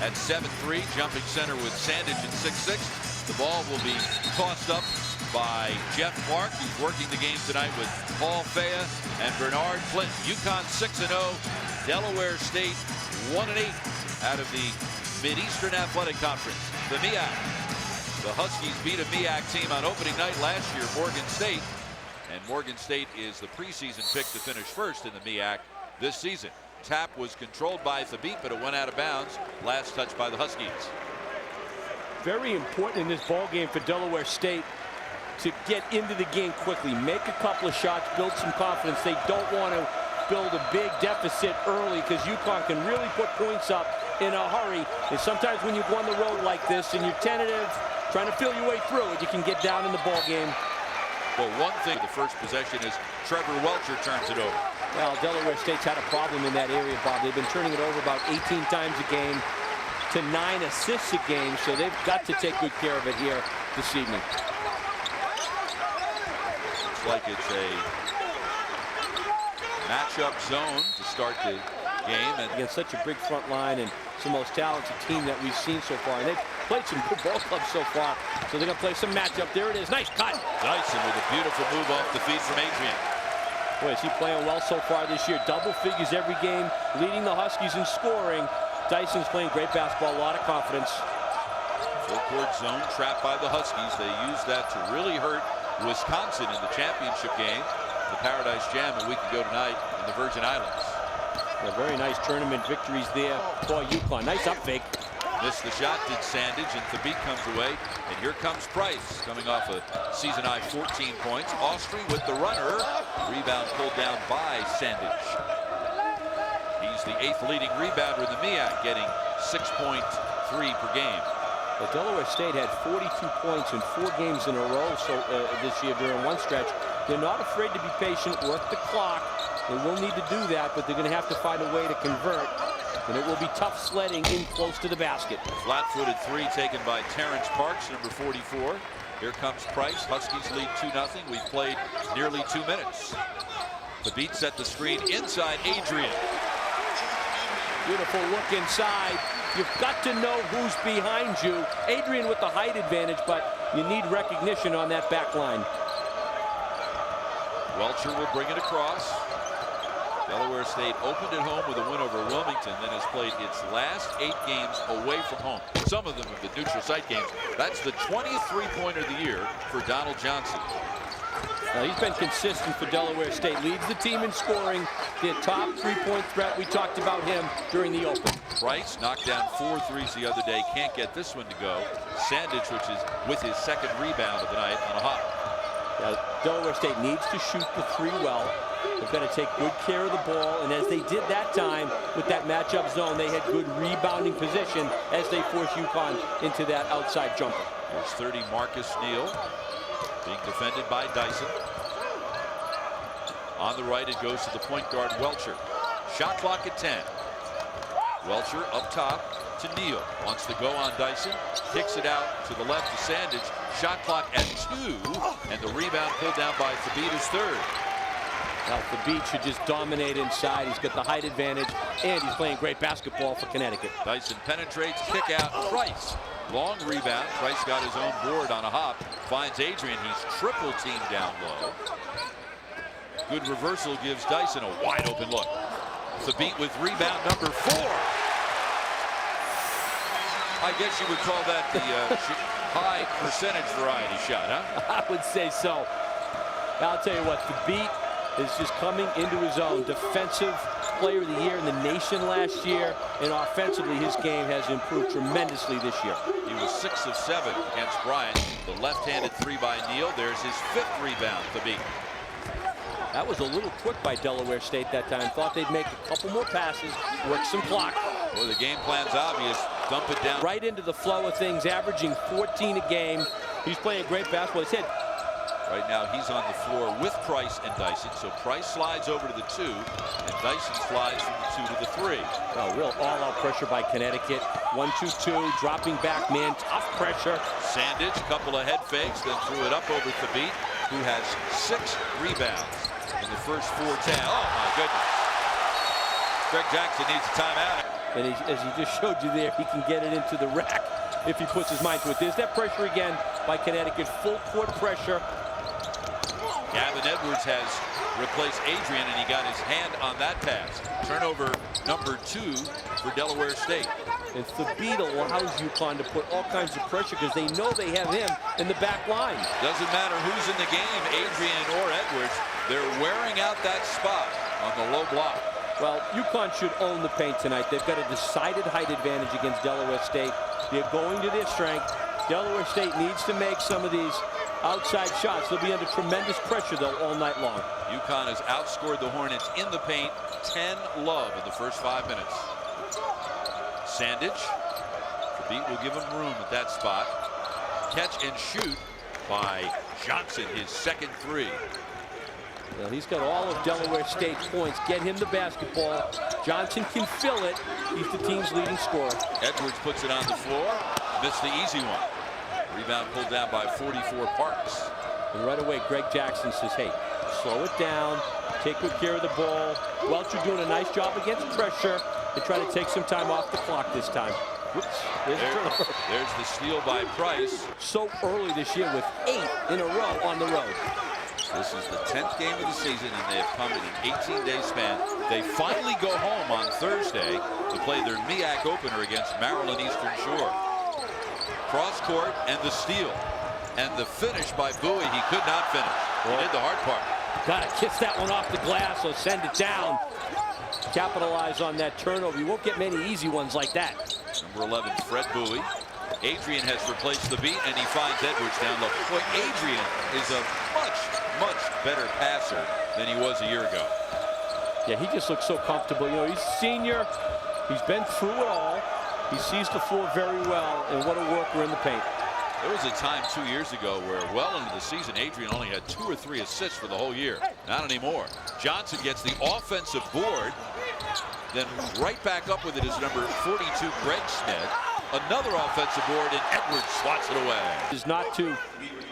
at 7'3", jumping center with Sandage at 6'6". The ball will be tossed up by Jeff Clark, who's working the game tonight with Paul Fea and Bernard Flint. UConn 6-0, Delaware State 1-8 out of the Mid-Eastern Athletic Conference. The MEAC. The Huskies beat a MEAC team on opening night last year, Morgan State. And Morgan State is the preseason pick to finish first in the MEAC this season. Tap was controlled by Thabit, but it went out of bounds. Last touch by the Huskies. Very important in this ball game for Delaware State to get into the game quickly, make a couple of shots, build some confidence. They don't want to build a big deficit early because UConn can really put points up in a hurry. And sometimes when you've won the road like this and you're tentative, trying to feel your way through it, you can get down in the ball game. Well, one thing, the first possession is Trevor Welcher turns it over. Well, Delaware State's had a problem in that area, Bob. They've been turning it over about 18 times a game to 9 assists a game, so they've got to take good care of it here this evening. Looks like it's a matchup zone to start the game. And against such a big front line and it's the most talented team that we've seen so far. And they've played some good ball clubs so far, so they're going to play some matchup. There it is. Nice cut. Dyson with a beautiful move off the feet from Adrian. Boy, is he playing well so far this year. Double figures every game, leading the Huskies in scoring. Dyson's playing great basketball, a lot of confidence. Full court zone trapped by the Huskies. They used that to really hurt Wisconsin in the championship game, the Paradise Jam, a week ago tonight in the Virgin Islands. Very nice tournament victories there for UConn. Nice up fake. Missed the shot, did Sandage, and Thabit comes away. And here comes Price, coming off a season-high 14 points. Austri with the runner. Rebound pulled down by Sandage. He's the 8th leading rebounder in the MEAC, getting 6.3 per game. Well, Delaware State had 42 points in 4 games in a row this year during one stretch. They're not afraid to be patient, work the clock. They will need to do that, but they're going to have to find a way to convert. And it will be tough sledding in close to the basket. Flat-footed three taken by Terrence Parks, number 44. Here comes Price. Huskies lead 2-0. We've played nearly 2 minutes. Thabit set the screen inside Adrian. Beautiful look inside. You've got to know who's behind you. Adrian with the height advantage, but you need recognition on that back line. Welcher will bring it across. Delaware State opened at home with a win over Wilmington, then has played its last 8 games away from home. Some of them have been neutral site games. That's the 20th three-pointer of the year for Donald Johnson. Now, he's been consistent for Delaware State. Leads the team in scoring. The top 3-point threat. We talked about him during the open. Price knocked down 4 threes the other day. Can't get this one to go. Sandage, which is with his 2nd rebound of the night, on a hop. Now, Delaware State needs to shoot the 3 well. They've got to take good care of the ball, and as they did that time with that matchup zone, they had good rebounding position as they forced UConn into that outside jumper. There's 30 Marcus Neal being defended by Dyson. On the right, it goes to the point guard Welcher. Shot clock at 10. Welcher up top to Neal. Wants to go on Dyson. Kicks it out to the left to Sandage. Shot clock at 2, and the rebound pulled down by Thabit, his 3rd. Now, Thabit should just dominate inside. He's got the height advantage, and he's playing great basketball for Connecticut. Dyson penetrates, kick out, Price. Long rebound. Price got his own board on a hop. Finds Adrian. He's triple teamed down low. Good reversal gives Dyson a wide open look. Thabit with rebound number 4. I guess you would call that the high percentage variety shot, huh? I would say so. I'll tell you what, Thabit is just coming into his own. Defensive player of the year in the nation last year, and offensively his game has improved tremendously this year. He was 6 of 7 against Bryant. The left-handed 3 by Neal. There's his 5th rebound, Thabit. That was a little quick by Delaware State that time. Thought they'd make a couple more passes, work some clock. Well, the game plan's obvious. Dump it down. Right into the flow of things, averaging 14 a game. He's playing great basketball. He's hit. Right now, he's on the floor with Price and Dyson. So Price slides over to the 2, and Dyson slides from the 2 to the 3. Oh, real all-out pressure by Connecticut. 1-2-2, dropping back, man, tough pressure. Sandage, a couple of head fakes, then threw it up over Thabit, who has 6 rebounds in the first 4 10. Oh, my goodness. Greg Jackson needs a timeout. And as he just showed you there, he can get it into the rack if he puts his mind to it. There's that pressure again by Connecticut. Full court pressure. Gavin Edwards has replaced Adrian, and he got his hand on that pass. Turnover number 2 for Delaware State. And Thabit allows UConn to put all kinds of pressure because they know they have him in the back line. Doesn't matter who's in the game, Adrian or Edwards, they're wearing out that spot on the low block. Well, UConn should own the paint tonight. They've got a decided height advantage against Delaware State. They're going to their strength. Delaware State needs to make some of these outside shots. They'll be under tremendous pressure, though, all night long. UConn has outscored the Hornets in the paint 10-love in the first 5 minutes. Sandage. Thabit will give him room at that spot. Catch and shoot by Johnson, his second 3. Well, he's got all of Delaware State's points. Get him the basketball. Johnson can fill it. He's the team's leading scorer. Edwards puts it on the floor. Missed the easy one. Rebound pulled down by 44 Parks. And right away, Greg Jackson says, hey, slow it down. Take good care of the ball. Welch, you're doing a nice job against pressure. And try to take some time off the clock this time. Whoops. There's the steal by Price. So early this year with 8 in a row on the road. This is the 10th game of the season, and they have come in an 18-day span. They finally go home on Thursday to play their MEAC opener against Maryland Eastern Shore. Cross court and the steal. And the finish by Bowie. He could not finish. He did the hard part. Gotta kiss that one off the glass or send it down. Capitalize on that turnover. You won't get many easy ones like that. Number 11, Fred Bowie. Adrian has replaced Thabit, and he finds Edwards down low. Boy, Adrian is a much better passer than he was a year ago. Yeah, he just looks so comfortable. You know, he's a senior. He's been through it all. He sees the floor very well, and what a worker in the paint. There was a time 2 years ago where well into the season, Adrian only had 2 or 3 assists for the whole year. Not anymore. Johnson gets the offensive board. Then right back up with it is number 42, Greg Smith. Another offensive board, and Edwards swats it away. Is not to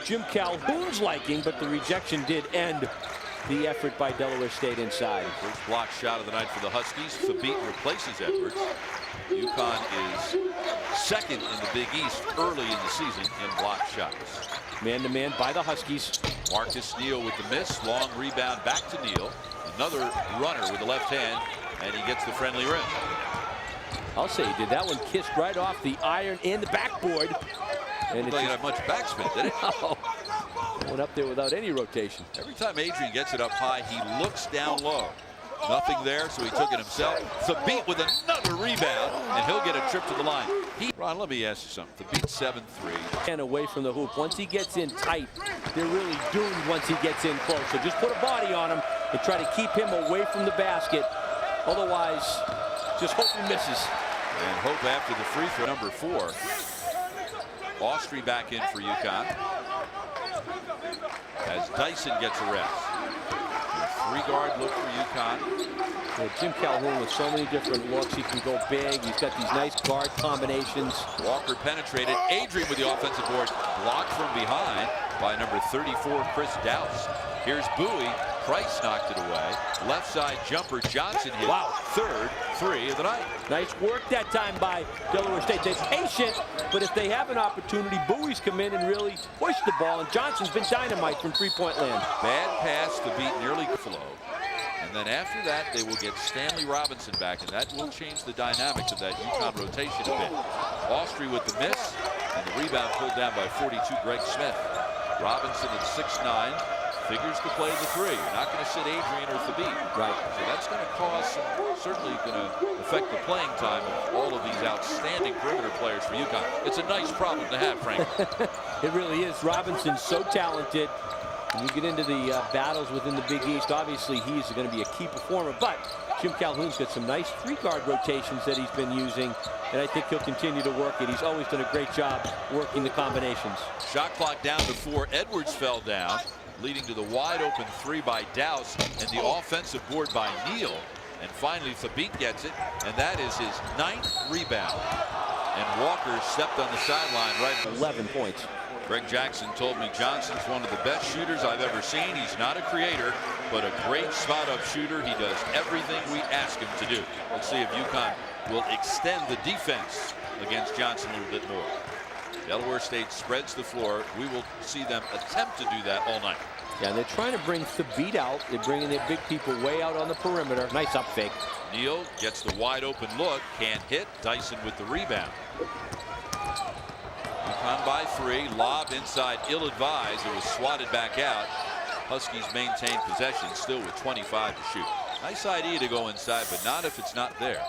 Jim Calhoun's liking, but the rejection did end the effort by Delaware State inside. First block shot of the night for the Huskies. Thabit replaces Edwards. UConn is second in the Big East early in the season in block shots. Man-to-man by the Huskies. Marcus Neal with the miss. Long rebound back to Neal. Another runner with the left hand, and he gets the friendly rim. I'll say he did. That one kissed right off the iron and the backboard. And it didn't have much backspin, did it? No. Went up there without any rotation. Every time Adrian gets it up high, he looks down low. Nothing there, so he took it himself. Thabit with another rebound, and he'll get a trip to the line. Ron, let me ask you something. Thabit 7-3. And away from the hoop. Once he gets in tight, they're really doomed once he gets in close. So just put a body on him and try to keep him away from the basket. Otherwise, just hope he misses. And hope after the free throw. Number 4. Austrie back in for UConn. As Dyson gets a rest. 3-guard look for UConn. Yeah, Jim Calhoun with so many different looks. He can go big. He's got these nice guard combinations. Walker penetrated. Adrian with the offensive board. Blocked from behind by number 34, Chris Dowse. Here's Bowie. Price knocked it away. Left side jumper. Johnson hit. Wow. Third 3 of the night. Nice work that time by Delaware State. They're patient, but if they have an opportunity, Bowie's come in and really push the ball, and Johnson's been dynamite from three-point land. Bad pass to beat nearly flow. And then after that, they will get Stanley Robinson back, and that will change the dynamics of that UConn rotation a bit. Austrie with the miss, and the rebound pulled down by 42, Greg Smith. Robinson at 6'9", figures to play the 3. You're not going to sit Adrian or Thabit. Right. So that's going to cause certainly going to affect the playing time of all of these outstanding perimeter players for UConn. It's a nice problem to have, frankly. It really is. Robinson's so talented. When you get into the battles within the Big East, obviously he's going to be a key performer, but Jim Calhoun's got some nice 3-guard rotations that he's been using, and I think he'll continue to work it. He's always done a great job working the combinations. Shot clock down to 4. Edwards fell down, leading to the wide open 3 by Dowse and the offensive board by Neal. And finally Thabit gets it, and that is his 9th rebound. And Walker stepped on the sideline right. 11 points. Greg Jackson told me Johnson's one of the best shooters I've ever seen. He's not a creator, but a great spot-up shooter. He does everything we ask him to do. Let's see if UConn will extend the defense against Johnson a little bit more. Delaware State spreads the floor. We will see them attempt to do that all night. Yeah, they're trying to bring Thabeet out. They're bringing their big people way out on the perimeter. Nice up fake. Neal gets the wide open look. Can't hit. Dyson with the rebound. UConn by 3. Lob inside, ill-advised. It was swatted back out. Huskies maintain possession, still with 25 to shoot. Nice idea to go inside, but not if it's not there.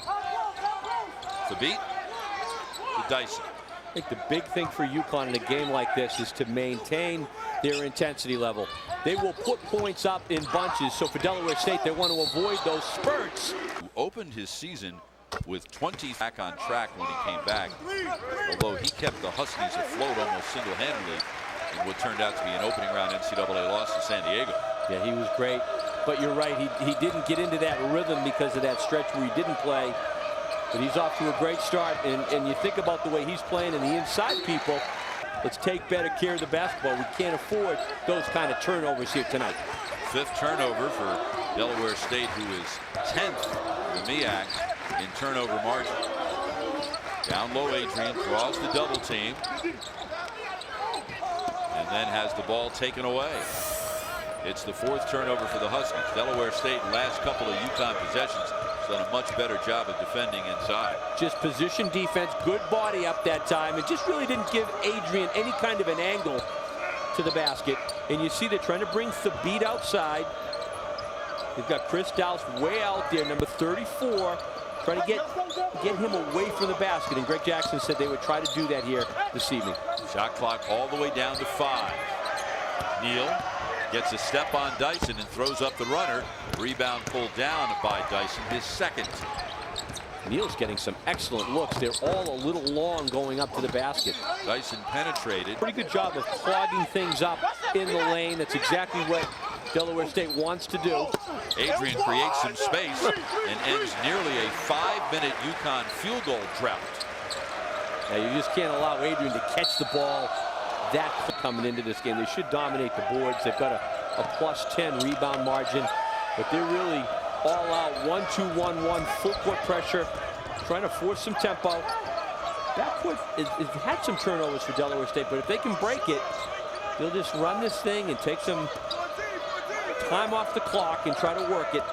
Thabeet to Dyson. I think the big thing for UConn in a game like this is to maintain their intensity level. They will put points up in bunches, so for Delaware State, they want to avoid those spurts. Who opened his season with 20 back on track when he came back, although he kept the Huskies afloat almost single-handedly in what turned out to be an opening round NCAA loss to San Diego. Yeah, he was great, but you're right, he didn't get into that rhythm because of that stretch where he didn't play. But he's off to a great start, and you think about the way he's playing and the inside people. Let's take better care of the basketball. We can't afford those kind of turnovers here tonight. 5th turnover for Delaware State, who is 10th in the MEAC in turnover margin. Down low, Adrian draws the double team and then has the ball taken away. It's the 4th turnover for the Huskies. Delaware State, last couple of UConn possessions, done a much better job of defending inside. Just position defense, good body up that time, and just really didn't give Adrian any kind of an angle to the basket. And you see they're trying to bring Thabeet outside. They've got Chris Dowse way out there, number 34, trying to get him away from the basket. And Greg Jackson said they would try to do that here this evening. Shot clock all the way down to 5. Neal gets a step on Dyson and throws up the runner. Rebound pulled down by Dyson, his 2nd. Neal's getting some excellent looks. They're all a little long going up to the basket. Dyson penetrated. Pretty good job of clogging things up in the lane. That's exactly what Delaware State wants to do. Adrian creates some space and ends nearly a 5-minute UConn field goal drought. Now you just can't allow Adrian to catch the ball that coming into this game. They should dominate the boards. They've got a +10 rebound margin, but they're really all out 1-2-1-1 full court pressure, trying to force some tempo. Backcourt it had some turnovers for Delaware State, but if they can break it, they'll just run this thing and take some time off the clock and try to work it.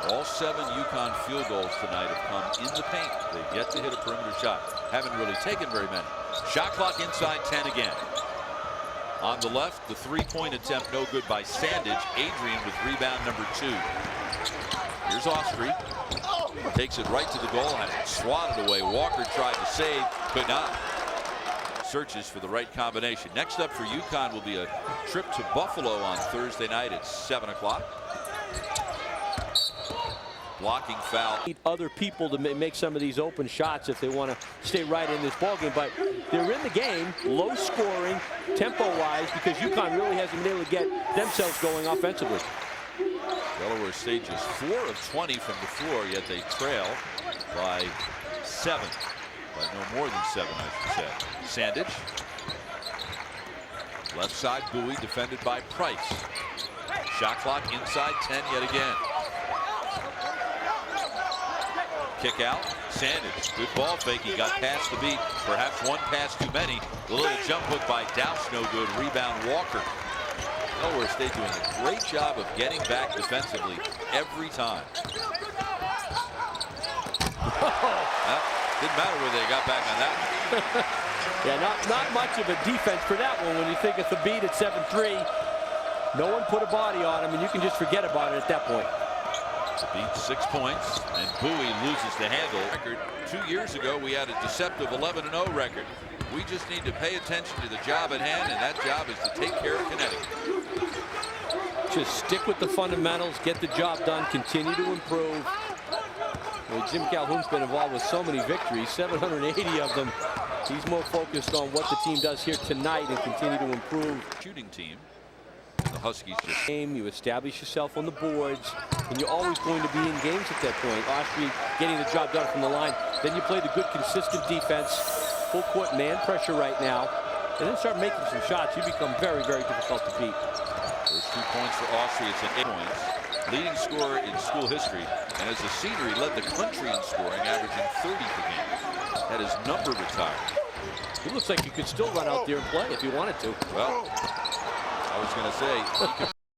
All 7 UConn field goals tonight have come in the paint. They've yet to hit a perimeter shot. Haven't really taken very many. Shot clock inside 10 again. On the left, the 3-point attempt no good by Sandage. Adrian with rebound number 2. Here's Austrie. Takes it right to the goal, has it swatted away. Walker tried to save, could not. Searches for the right combination. Next up for UConn will be a trip to Buffalo on Thursday night at 7 o'clock. Blocking foul. Need other people to make some of these open shots if they want to stay right in this ballgame, but they're in the game, low scoring, tempo-wise, because UConn really hasn't been able to get themselves going offensively. Delaware State just 4 of 20 from the floor, yet they trail by 7. By no more than 7, I should say. Sandage. Left side, Bowie defended by Price. Shot clock inside 10 yet again. Kick out, Sandage, good ball fake, he got past the beat, perhaps one pass too many. The little jump hook by Dowse, no good, rebound Walker. Delaware State doing a great job of getting back defensively every time. Well, didn't matter where they got back on that one. Yeah, not much of a defense for that one when you think of the beat at 7-3. No one put a body on him, and you can just forget about it at that point. Beat 6 points, and Bowie loses the handle. Record 2 years ago, we had a deceptive 11-0 record. We just need to pay attention to the job at hand, and that job is to take care of Connecticut. Just stick with the fundamentals, get the job done, continue to improve. Well, Jim Calhoun's been involved with so many victories, 780 of them. He's more focused on what the team does here tonight and continue to improve. Shooting team. The Huskies just you establish yourself on the boards, and you're always going to be in games at that point. Austrie getting the job done from the line. Then you play the good, consistent defense. Full court man pressure right now. and then start making some shots, you become very, very difficult to beat. First 2 points for Austria. It's at 8 points. Leading scorer in school history. And as a senior, he led the country in scoring, averaging 30 per game. Had his number retired. He looks like he could still run out there and play if he wanted to. Well, I was going to say, he could